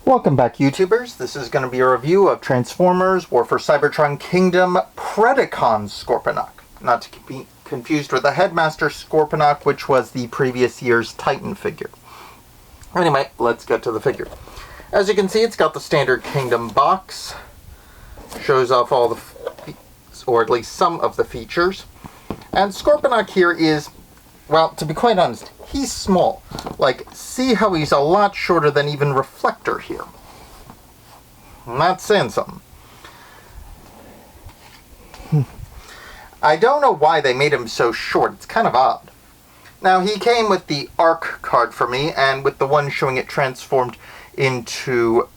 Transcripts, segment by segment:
Welcome back, YouTubers. This is going to be a review of Transformers War for Cybertron Kingdom Predacon Scorpinoc. Not to be confused with the Headmaster Scorpinoc, which was the previous year's Titan figure. Anyway, let's get to the figure. As you can see, it's got the standard Kingdom box. Shows off all the, or at least some of the features. And Scorpinoc here is, well, to be quite honest, he's small. Like, see how he's a lot shorter than even Reflector here. I'm not saying something. I don't know why they made him so short. It's kind of odd. Now, he came with the ARC card for me, and with the one showing it transformed into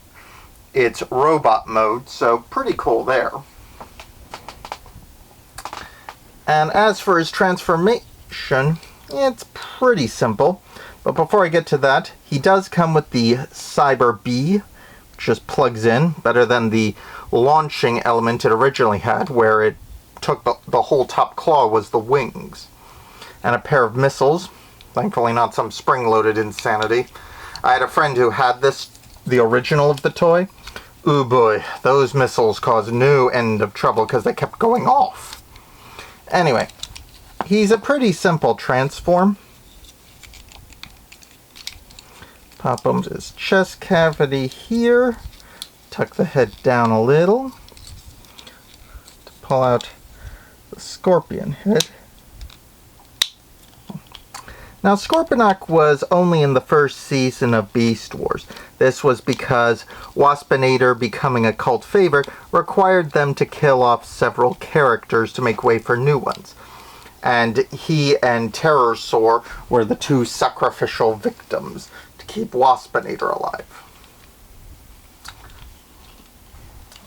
its robot mode, so pretty cool there. And as for his transformation, it's pretty simple. But before I get to that, he does come with the Cyber B, which just plugs in, better than the launching element it originally had, where it took the whole top claw was the wings. And a pair of missiles, thankfully not some spring-loaded insanity. I had a friend who had this, the original of the toy. Ooh boy, those missiles caused no end of trouble because they kept going off. Anyway, he's a pretty simple transform. Pop into his chest cavity here. Tuck the head down a little to pull out the scorpion head. Now, Scorpinoc was only in the first season of Beast Wars. This was because Waspinator becoming a cult favorite required them to kill off several characters to make way for new ones. And he and Terrorsaur were the two sacrificial victims to keep Waspinator alive.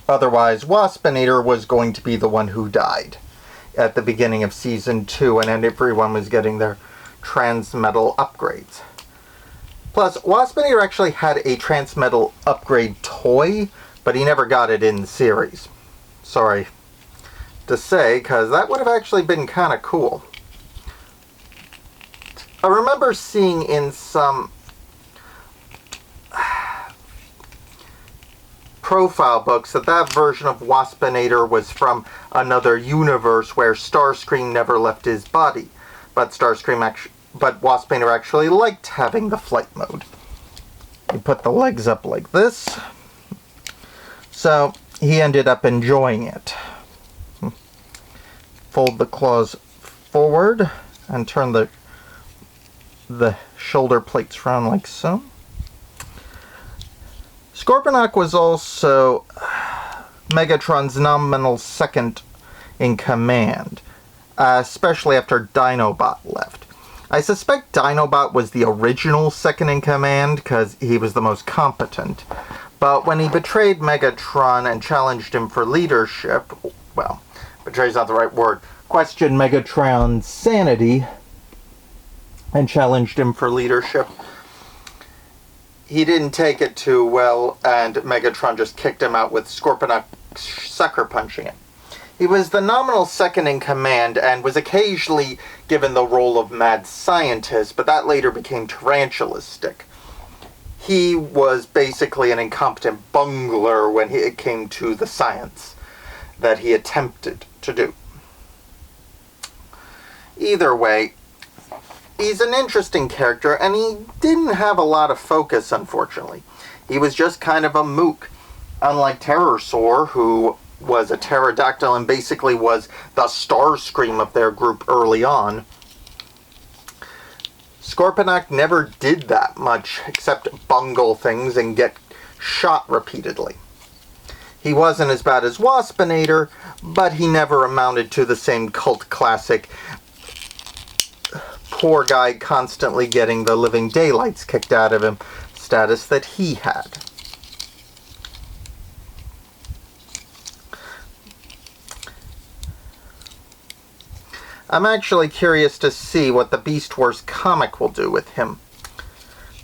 Otherwise, Waspinator was going to be the one who died at the beginning of Season 2, and everyone was getting their Transmetal upgrades. Plus, Waspinator actually had a Transmetal upgrade toy, but he never got it in the series. Sorry to say, because that would have actually been kind of cool. I remember seeing in some profile books that version of Waspinator was from another universe where Starscream never left his body. But Waspinator actually liked having the flight mode. You put the legs up like this. So he ended up enjoying it. Fold the claws forward and turn the shoulder plates around like so. Scorpinoc was also Megatron's nominal second in command, especially after Dinobot left. I suspect Dinobot was the original second in command because he was the most competent. But when he betrayed Megatron and challenged him for leadership, well, betray's not the right word, questioned Megatron's sanity and challenged him for leadership, he didn't take it too well, and Megatron just kicked him out with Scorpinoc sucker punching him. He was the nominal second in command and was occasionally given the role of mad scientist, but that later became tarantulistic. He was basically an incompetent bungler when it came to the science that he attempted to do. Either way, he's an interesting character, and he didn't have a lot of focus, unfortunately. He was just kind of a mook, unlike Terrorsaur, who was a pterodactyl and basically was the Starscream of their group early on. Scorpinoc never did that much except bungle things and get shot repeatedly. He wasn't as bad as Waspinator, but he never amounted to the same cult classic poor guy constantly getting the living daylights kicked out of him status that he had. I'm actually curious to see what the Beast Wars comic will do with him.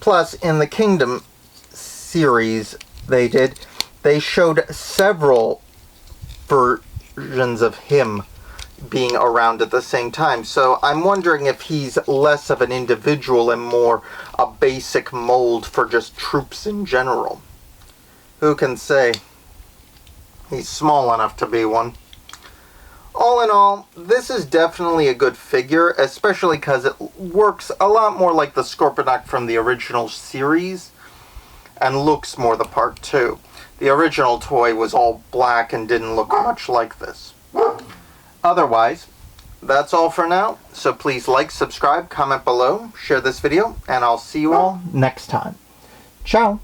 Plus, in the Kingdom series they showed several versions of him being around at the same time. So I'm wondering if he's less of an individual and more a basic mold for just troops in general. Who can say? He's small enough to be one. All in all, this is definitely a good figure, especially because it works a lot more like the Scorpinoc from the original series, and looks more the part too. The original toy was all black and didn't look much like this. Otherwise, that's all for now, so please like, subscribe, comment below, share this video, and I'll see you all next time. Ciao!